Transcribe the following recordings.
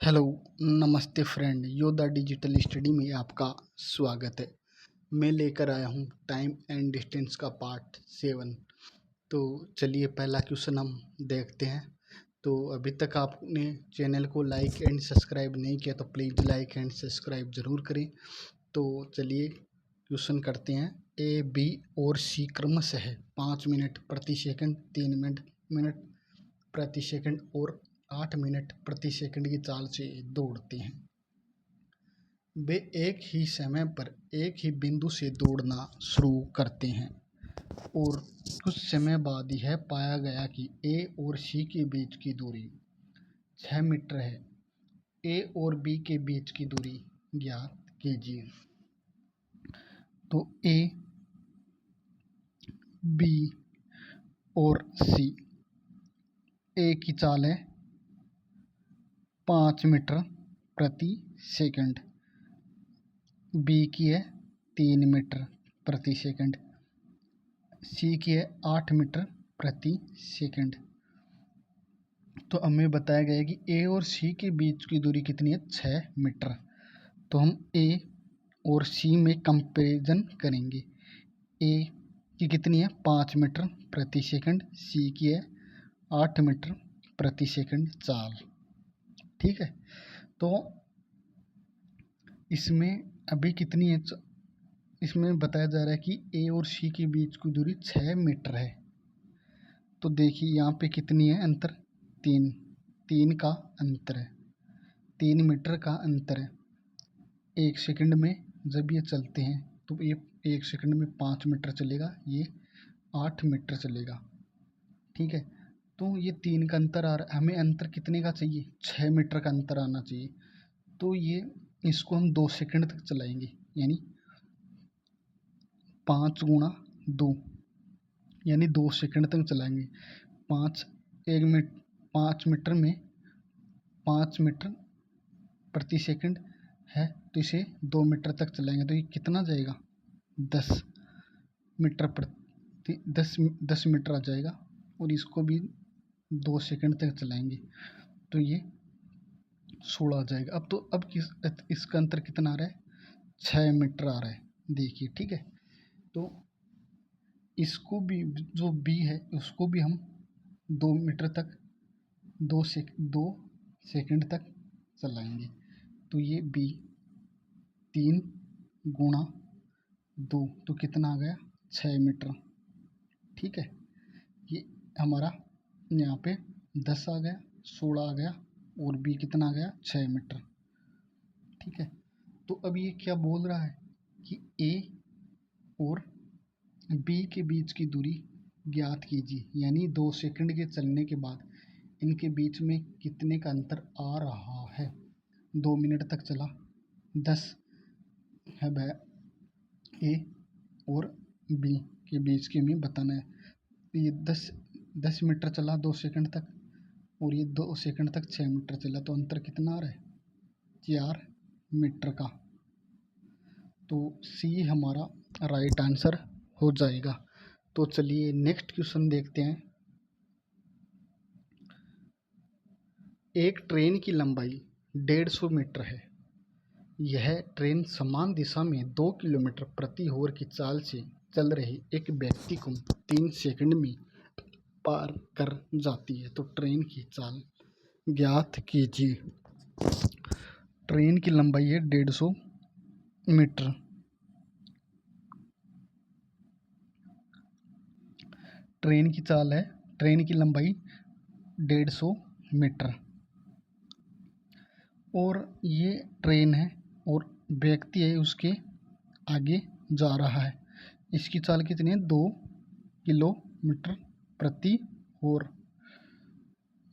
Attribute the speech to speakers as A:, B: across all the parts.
A: Hello, नमस्ते friend. Yoda digital study में आपका स्वागत है। मैं लेकर आया हूँ टाइम एंड डिस्टेंस का पार्ट 7। तो चलिए पहला क्वेश्चन हम देखते हैं। तो अभी तक आपने चैनल को लाइक एंड सब्सक्राइब नहीं किया तो प्लीज़ लाइक एंड सब्सक्राइब ज़रूर करें। तो चलिए क्वेश्चन करते हैं। ए, बी और सी क्रमशः 5 मिनट प्रति सेकंड, 3 मिनट प्रति सेकंड और 8 मिनट प्रति सेकंड की चाल से दौड़ते हैं। वे एक ही समय पर एक ही बिंदु से दौड़ना शुरू करते हैं और कुछ समय बाद यह पाया गया कि ए और सी के बीच की दूरी 6 मीटर है। ए और बी के बीच की दूरी ज्ञात कीजिए। तो ए, बी और सी, ए की चाल है 5 मीटर प्रति सेकंड, बी की है 3 मीटर प्रति सेकंड, सी की है 8 मीटर प्रति सेकंड। तो हमें बताया गया है कि ए और सी के बीच की दूरी कितनी है, 6 मीटर। तो हम ए और सी में कंपैरिजन करेंगे। ए की कितनी है, 5 मीटर प्रति सेकंड, सी की है 8 मीटर प्रति सेकंड चाल। ठीक है, तो इसमें अभी कितनी है, इसमें बताया जा रहा है कि ए और सी के बीच की दूरी 6 मीटर है। तो देखिए यहाँ पे कितनी है अंतर, 3 का अंतर है, 3 मीटर का अंतर है। 1 सेकंड में जब ये चलते हैं तो ये 1 सेकंड में 5 मीटर चलेगा, ये 8 मीटर चलेगा। ठीक है, तो ये 3 का अंतर आ रहा है। हमें अंतर कितने का चाहिए, 6 मीटर का अंतर आना चाहिए। तो ये इसको हम 2 सेकंड तक चलाएंगे, यानी 5 गुणा 2 यानी 2 सेकंड तक चलाएंगे। 5 मीटर में 5 मीटर प्रति सेकंड है, तो इसे 2 मीटर तक चलाएंगे तो ये कितना जाएगा, 10 मीटर प्रति 10 मीटर आ जाएगा। और इसको भी 2 सेकंड तक चलाएंगे तो ये 16 आ जाएगा। अब इसका अंतर कितना आ रहा है, 6 मीटर आ रहा है। देखिए, ठीक है, तो इसको भी, जो बी है उसको भी हम 2 मीटर तक 2 सेकंड तक चलाएंगे। तो ये बी 3 गुणा 2 तो कितना आ गया, 6 मीटर। ठीक है, ये हमारा यहाँ पे 10 आ गया, 16 आ गया और बी कितना आ गया, 6 मीटर। ठीक है, तो अब ये क्या बोल रहा है कि ए और बी के बीच की दूरी ज्ञात कीजिए, यानी 2 सेकंड के चलने के बाद इनके बीच में कितने का अंतर आ रहा है। 2 मिनट तक चला, 10 है ए और बी के बीच के हमें बताना है। ये 10 मीटर चला 2 सेकंड तक और ये 2 सेकंड तक 6 मीटर चला, तो अंतर कितना आ रहा है, 4 मीटर का। तो सी हमारा राइट आंसर हो जाएगा। तो चलिए नेक्स्ट क्वेश्चन देखते हैं। एक ट्रेन की लंबाई 150 मीटर है। यह ट्रेन समान दिशा में 2 किलोमीटर प्रति आवर की चाल से चल रहे एक व्यक्ति को 3 सेकंड में पार कर जाती है। तो ट्रेन की चाल ज्ञात कीजिए। ट्रेन की लंबाई है 150 मीटर। ट्रेन की चाल है, ट्रेन की लंबाई 150 मीटर और ये ट्रेन है और व्यक्ति है उसके आगे जा रहा है। इसकी चाल कितनी है, 2 किलोमीटर प्रति आवर,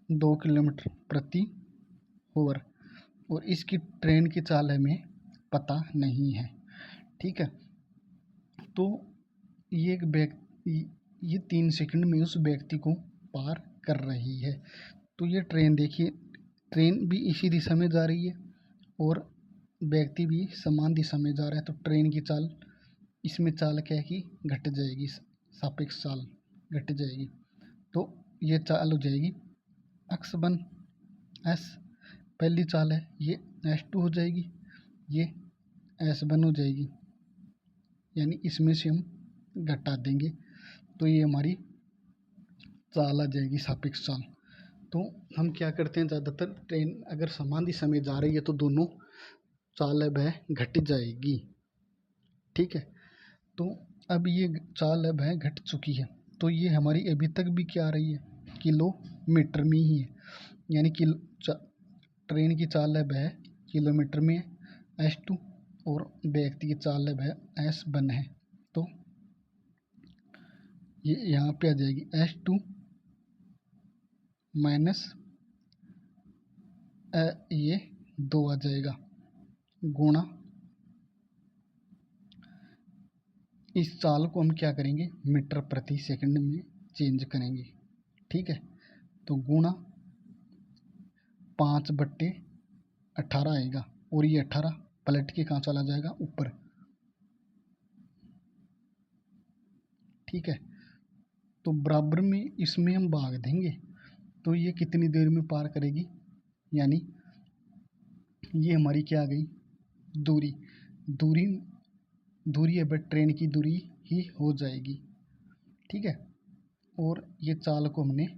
A: 2 किलोमीटर प्रति आवर। और इसकी ट्रेन की चाल हमें पता नहीं है। ठीक है, तो ये एक व्यक्ति, ये 3 सेकंड में उस व्यक्ति को पार कर रही है। तो ये ट्रेन देखिए, ट्रेन भी इसी दिशा में जा रही है और व्यक्ति भी समान दिशा में जा रहा है। तो ट्रेन की चाल, इसमें चाल क्या है कि घट जाएगी, सापेक्ष चाल घट जाएगी। तो ये चाल हो जाएगी अक्स वन एस पहली चाल है ये S2 हो जाएगी, ये S1 हो जाएगी, यानी इसमें से हम घटा देंगे तो ये हमारी चाल आ जाएगी सापेक्ष चाल। तो हम क्या करते हैं, ज़्यादातर ट्रेन अगर समान दिशा में जा रही है तो दोनों चाल है वह घट जाएगी। ठीक है, तो अब ये चाल है वह घट चुकी है, तो ये हमारी अभी तक भी क्या आ रही है, किलोमीटर में ही है, यानी ट्रेन की चाल है वह किलोमीटर में है S2 और व्यक्ति की चाल है वह S1 है। तो ये यहाँ पे आ जाएगी S2 माइनस ये 2 आ जाएगा गुणा, इस चाल को हम क्या करेंगे मीटर प्रति सेकंड में चेंज करेंगे। ठीक है, तो गुणा 5/18 आएगा और ये 18 पलट के कहाँ चला जाएगा ऊपर। ठीक है, तो बराबर में इसमें हम भाग देंगे तो ये कितनी देर में पार करेगी, यानी ये हमारी क्या आ गई दूरी, दूरी दूरी अब ट्रेन की दूरी ही हो जाएगी। ठीक है, और ये चाल को हमने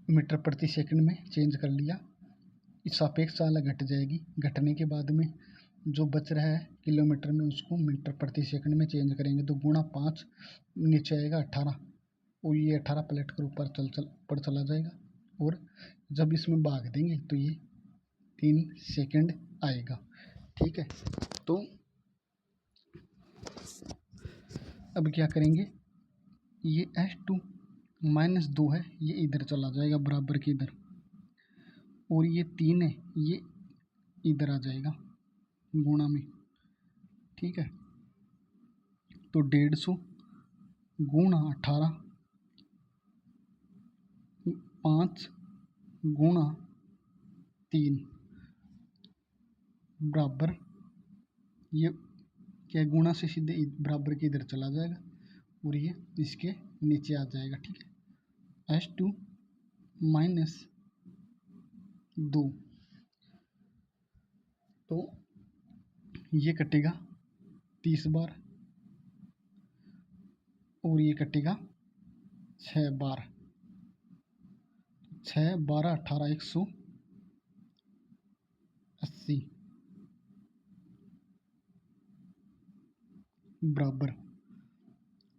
A: मीटर प्रति सेकंड में चेंज कर लिया, इस सापेक्ष चाल घट जाएगी, घटने के बाद में जो बच रहा है किलोमीटर में उसको मीटर प्रति सेकंड में चेंज करेंगे तो गुणा 5 नीचे आएगा 18 और ये 18 पलट कर ऊपर चला जाएगा और जब इसमें भाग देंगे तो ये 3 सेकंड आएगा। ठीक है, तो अब क्या करेंगे, ये S2 माइनस 2 है, ये इधर चला जाएगा बराबर के इधर, और ये 3 है ये इधर आ जाएगा गुणा में। ठीक है, तो 150 गुणा 18 5 गुणा 3 बराबर, ये क्या गुणा से सीधे बराबर के इधर चला जाएगा और ये इसके नीचे आ जाएगा। ठीक है, S2 माइनस 2, तो ये कटेगा 30 बार और ये कटेगा 6 बार, 6 12 18 180 बराबर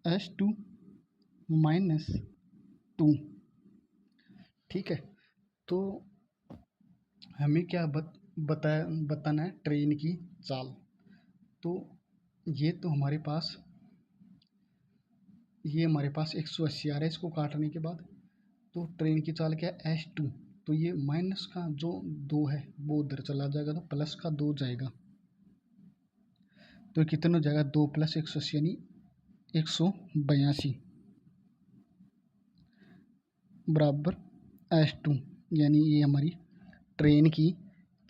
A: S2 माइनस 2। ठीक है, तो हमें क्या बताना है ट्रेन की चाल। तो ये तो हमारे पास 180 आ रहा है, इसको काटने के बाद तो ट्रेन की चाल क्या है S2, तो ये माइनस का जो 2 है वो उधर चला जाएगा तो प्लस का 2 जाएगा, तो कितना हो जाएगा 2 + 180 यानी 182 बराबर S2, यानी ये हमारी ट्रेन की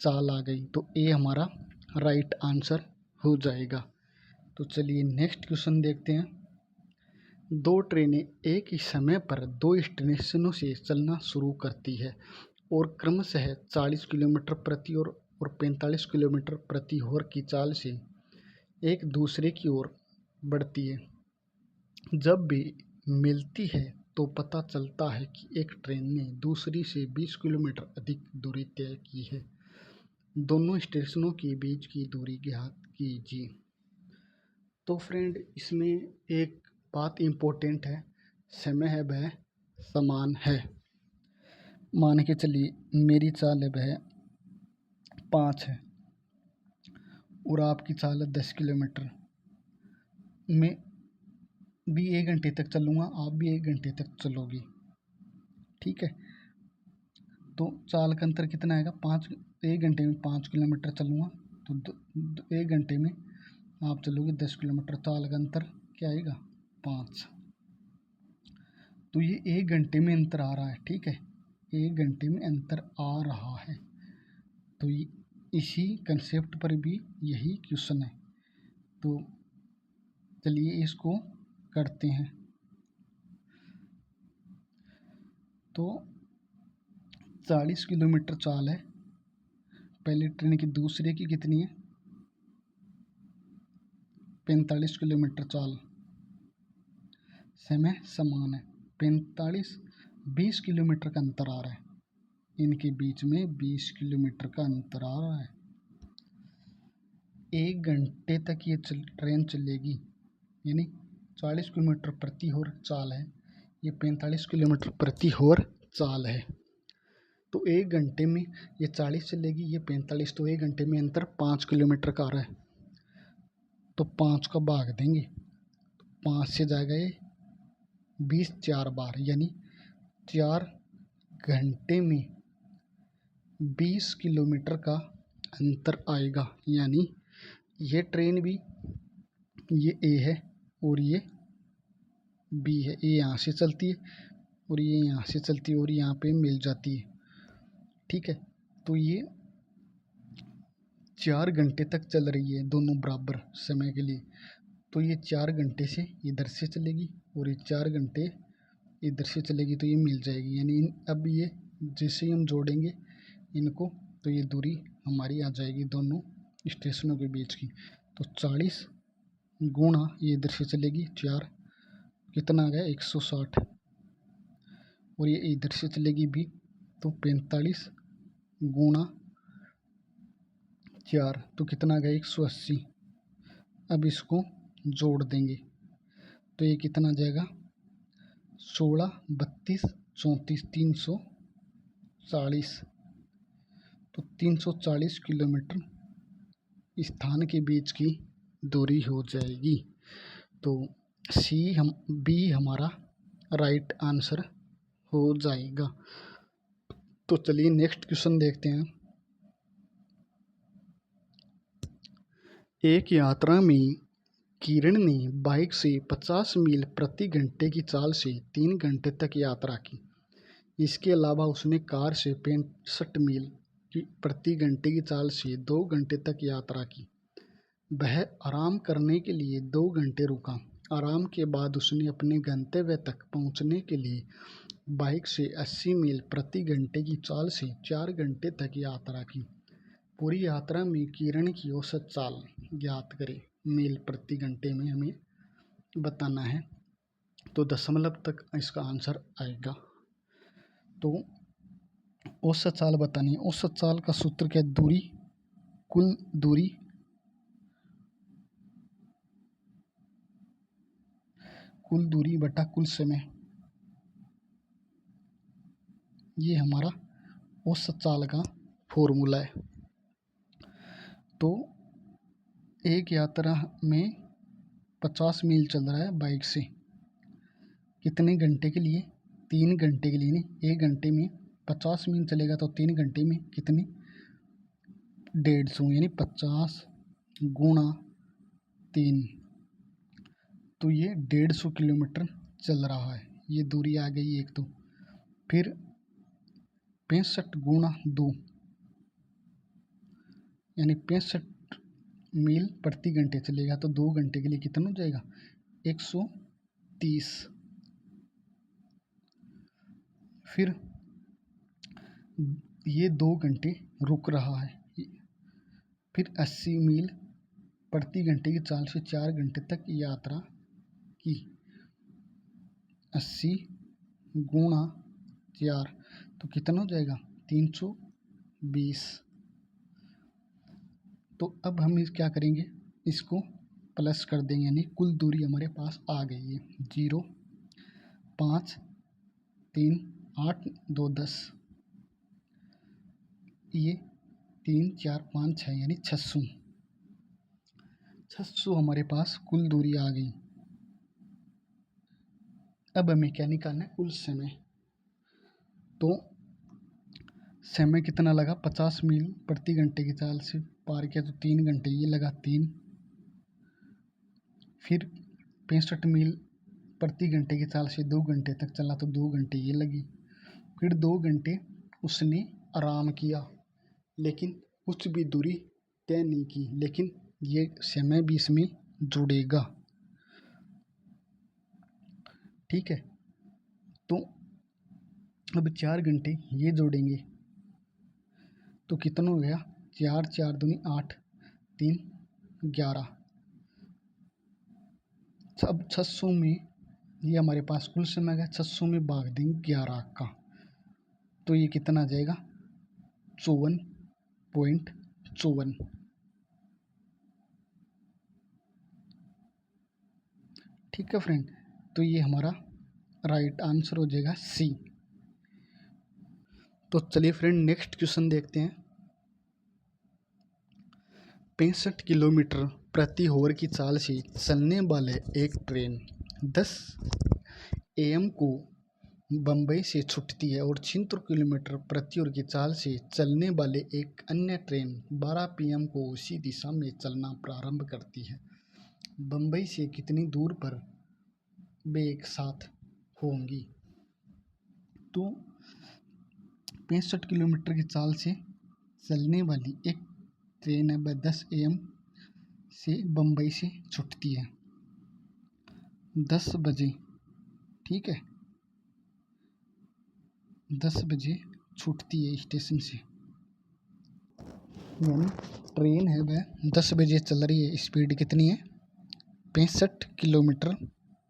A: चाल आ गई, तो ए हमारा राइट आंसर हो जाएगा। तो चलिए नेक्स्ट क्वेश्चन देखते हैं। 2 ट्रेनें एक ही समय पर 2 स्टेशनों से चलना शुरू करती है और क्रमशः 40 किलोमीटर प्रति और 45 किलोमीटर प्रति आवर की चाल से एक दूसरे की ओर बढ़ती है। जब भी मिलती है तो पता चलता है कि एक ट्रेन ने दूसरी से 20 किलोमीटर अधिक दूरी तय की है। दोनों स्टेशनों के बीच की दूरी ज्ञात कीजिए। तो फ्रेंड इसमें एक बात इम्पोर्टेंट है, समय है वह समान है। मान के चलिए मेरी चाल है वह 5 है और आपकी चाल है 10 किलोमीटर, मैं भी 1 घंटे तक चलूँगा, आप भी 1 घंटे तक चलोगी। ठीक है, तो चाल का अंतर कितना आएगा 5, 1 घंटे में 5 किलोमीटर चलूँगा तो 1 घंटे में आप चलोगे 10 किलोमीटर, चाल का अंतर क्या आएगा 5। तो ये 1 घंटे में अंतर आ रहा है। ठीक है, 1 घंटे में अंतर आ रहा है, तो इसी कंसेप्ट पर भी यही क्वेश्चन है। तो चलिए इसको करते हैं। तो 40 किलोमीटर चाल है पहली ट्रेन की, दूसरे की कितनी है 45 किलोमीटर चाल, समय समान है 45, 20 किलोमीटर का अंतर आ रहा है, इनके बीच में 20 किलोमीटर का अंतर आ रहा है। 1 घंटे तक ये ट्रेन चलेगी, यानी 40 किलोमीटर प्रति हॉर चाल है, ये 45 किलोमीटर प्रति हॉर चाल है। तो 1 घंटे में ये 40 चलेगी, ये 45, तो 1 घंटे में अंतर 5 किलोमीटर का आ रहा है। तो 5 का भाग देंगे, 5 से जाएगा ये 20 4 बार, यानी 4 घंटे में 20 किलोमीटर का अंतर आएगा। यानी ये ट्रेन भी, ये ए है और ये बी है, ये यहाँ से चलती है और ये यहाँ से चलती है और यहाँ पे मिल जाती है। ठीक है, तो ये 4 घंटे तक चल रही है दोनों बराबर समय के लिए। तो ये 4 घंटे से इधर से चलेगी और ये 4 घंटे इधर से चलेगी, तो ये मिल जाएगी। यानी अब ये जैसे ही हम जोड़ेंगे इनको, तो ये दूरी हमारी आ जाएगी दोनों स्टेशनों के बीच की। तो 40 गुणा ये इधर से चलेगी 4, कितना आ गया 160, और ये इधर से चलेगी भी, तो 45 गुणा 4, तो कितना आ गया 180। अब इसको जोड़ देंगे तो ये कितना आ जाएगा 16, 32, 34, 340। तो 340 किलोमीटर स्थान के बीच की दूरी हो जाएगी। तो बी हमारा राइट आंसर हो जाएगा। तो चलिए नेक्स्ट क्वेश्चन देखते हैं। एक यात्रा में किरण ने बाइक से 50 मील प्रति घंटे की चाल से 3 घंटे तक यात्रा की। इसके अलावा उसने कार से 65 मील की प्रति घंटे की चाल से 2 घंटे तक यात्रा की। वह आराम करने के लिए 2 घंटे रुका। आराम के बाद उसने अपने गंतव्य तक पहुंचने के लिए बाइक से 80 मील प्रति घंटे की चाल से 4 घंटे तक यात्रा की। पूरी यात्रा में किरण की औसत चाल ज्ञात करें। मील प्रति घंटे में हमें बताना है, तो दशमलव तक इसका आंसर आएगा। तो औसत चाल बतानी है। औसत चाल का सूत्र क्या है, दूरी, कुल दूरी बटा कुल समय, ये हमारा औसत चाल का फॉर्मूला है। तो एक यात्रा में 50 मील चल रहा है बाइक से, कितने घंटे के लिए 3 घंटे के लिए। नहीं, 1 घंटे में 50 मील चलेगा तो 3 घंटे में कितने 150, यानी 50 गुणा 3, तो ये 150 किलोमीटर चल रहा है। ये दूरी आ गई एक। तो फिर 65 गुणा 2, यानी 65 मील प्रति घंटे चलेगा, तो 2 घंटे के लिए कितना हो जाएगा 130। फिर ये 2 घंटे रुक रहा है। फिर 80 मील प्रति घंटे की चाल से 4 घंटे तक यात्रा की। 80 गुणा 4, तो कितना हो जाएगा 320। तो अब हम क्या करेंगे, इसको प्लस कर देंगे, यानी कुल दूरी हमारे पास आ गई है 0, 5, 3, 8, 2, 10, ये 3, 4, 5, 6, यानी 600 हमारे पास कुल दूरी आ गई। अब हमें क्या निकालना है, कुल समय। तो समय कितना लगा, 50 मील प्रति घंटे की चाल से पार किया तो 3 घंटे, ये लगा 3। फिर 65 मील प्रति घंटे की चाल से 2 घंटे तक चला तो 2 घंटे, ये लगी। फिर 2 घंटे उसने आराम किया, लेकिन कुछ भी दूरी तय नहीं की, लेकिन ये समय भी इसमें जुड़ेगा। ठीक है, तो अब 4 घंटे ये जोड़ेंगे तो कितना हो गया, 4 4 दूनी 8, 3 11। अब 600 में, ये हमारे पास कुल समय है, 600 में भाग देंगे 11 का, तो ये कितना आ जाएगा, 54.54। ठीक है फ्रेंड, तो ये हमारा राइट आंसर हो जाएगा सी। तो चलिए फ्रेंड नेक्स्ट क्वेश्चन देखते हैं। 65 किलोमीटर प्रति आवर की चाल से चलने वाले एक ट्रेन 10 AM को बम्बई से छूटती है और 76 किलोमीटर प्रति आवर की चाल से चलने वाले एक अन्य ट्रेन 12 PM को उसी दिशा में चलना प्रारंभ करती है। बम्बई से कितनी दूर पर वे एक साथ होंगी? तो 65 किलोमीटर की चाल से चलने वाली एक ट्रेन है, वह 10 AM से बम्बई से छूटती है 10 बजे। ठीक है, 10 बजे छूटती है स्टेशन से, यानी ट्रेन है वह 10 बजे चल रही है। स्पीड कितनी है, 65 किलोमीटर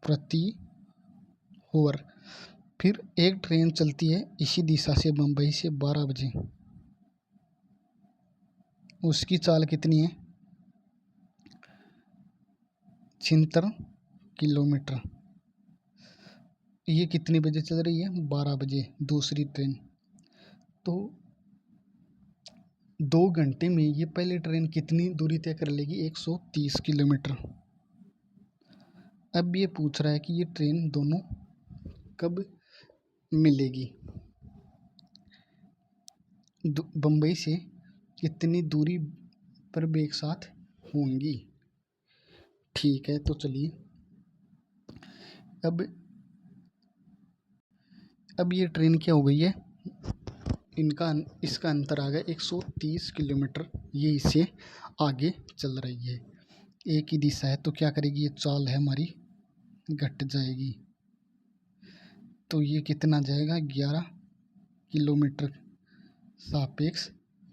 A: प्रति आवर। फिर एक ट्रेन चलती है इसी दिशा से बम्बई से 12 बजे, उसकी चाल कितनी है, 76 किलोमीटर। ये कितने बजे चल रही है, 12 बजे दूसरी ट्रेन। तो 2 घंटे में ये पहली ट्रेन कितनी दूरी तय कर लेगी, 130 किलोमीटर। अब ये पूछ रहा है कि ये ट्रेन दोनों कब मिलेगी, बम्बई से कितनी दूरी पर वे एक साथ होंगी। ठीक है, तो चलिए अब ये ट्रेन क्या हो गई है, इसका अंतर आ गया 130 किलोमीटर, ये इससे आगे चल रही है। एक ही दिशा है तो क्या करेगी, ये चाल है हमारी घट जाएगी। तो ये कितना जाएगा, 11 किलोमीटर सापेक्ष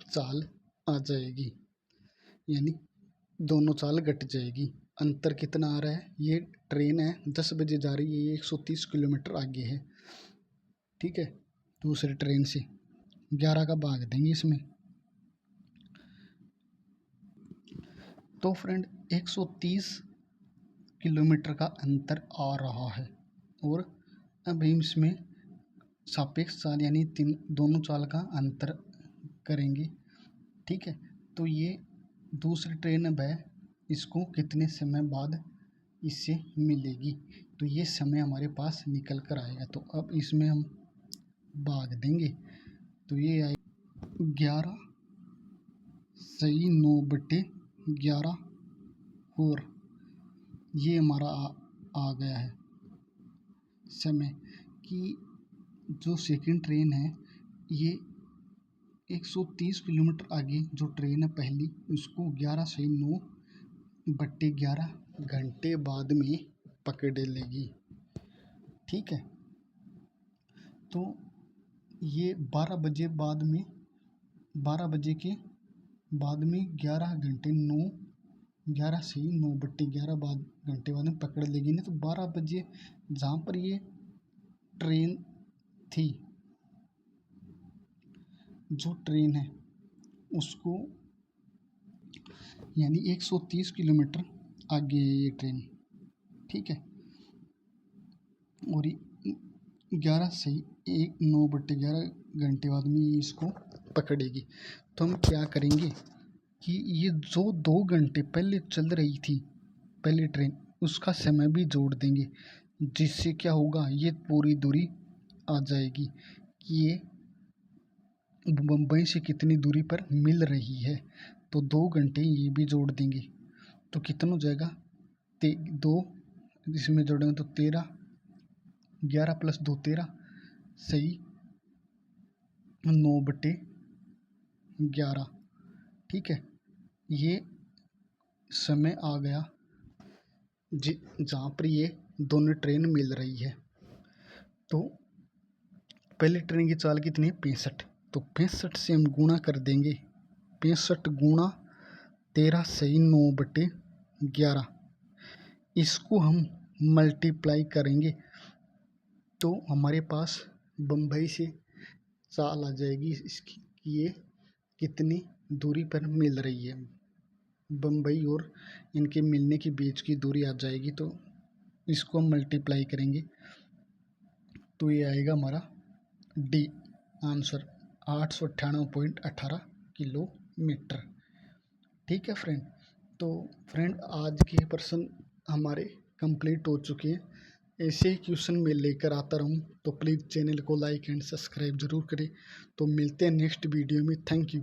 A: चाल आ जाएगी, यानी दोनों चाल घट जाएगी। अंतर कितना आ रहा है, ये ट्रेन है 10 बजे जा रही है, ये 130 किलोमीटर आगे है। ठीक है, दूसरी ट्रेन से 11 का भाग देंगे इसमें। तो फ्रेंड 130 किलोमीटर का अंतर आ रहा है, और अब हम इसमें सापेक्ष चाल यानी दोनों चाल का अंतर करेंगे। ठीक है, तो ये दूसरी ट्रेन अब है, इसको कितने समय बाद इससे मिलेगी, तो ये समय हमारे पास निकल कर आएगा। तो अब इसमें हम भाग देंगे, तो ये आए 11 सही 9/11, और ये हमारा आ गया है समय कि जो सेकंड ट्रेन है ये 130 किलोमीटर आगे जो ट्रेन है पहली, उसको 11 सही 9/11 घंटे बाद में पकड़ लेगी। ठीक है, तो ये 12 बजे के बाद में 11 घंटे 11 से 9/11 घंटे बाद में पकड़ लेगी। नहीं तो 12 बजे जहाँ पर ये ट्रेन थी, जो ट्रेन है उसको यानी 130 किलोमीटर आगे है ये ट्रेन। ठीक है, और 11 से 9/11 घंटे बाद में ये इसको पकड़ेगी। तो हम क्या करेंगे कि ये जो 2 घंटे पहले चल रही थी पहली ट्रेन, उसका समय भी जोड़ देंगे, जिससे क्या होगा, ये पूरी दूरी आ जाएगी कि ये बम्बई से कितनी दूरी पर मिल रही है। तो 2 घंटे ये भी जोड़ देंगे, तो कितना हो जाएगा, 2 इसमें जोड़ेंगे तो 13, 11 + 2 13 सही 9/11। ठीक है, ये समय आ गया जहाँ पर ये दोनों ट्रेन मिल रही है। तो पहली ट्रेन की चाल कितनी है, 65, तो 65 से हम गुणा कर देंगे, 65 गुणा 13 सही 9/11। इसको हम मल्टीप्लाई करेंगे तो हमारे पास बम्बई से चाल आ जाएगी इसकी कि ये कितनी दूरी पर मिल रही है। बम्बई और इनके मिलने के बीच की दूरी आ जाएगी, तो इसको हम मल्टीप्लाई करेंगे तो ये आएगा हमारा डी आंसर 898.18 किलोमीटर। ठीक है फ्रेंड। तो फ्रेंड आज के प्रश्न हमारे कंप्लीट हो चुके हैं। ऐसे ही क्वेश्चन मैं लेकर आता रहूँ तो प्लीज़ चैनल को लाइक एंड सब्सक्राइब ज़रूर करें। तो मिलते हैं नेक्स्ट वीडियो में। Thank you.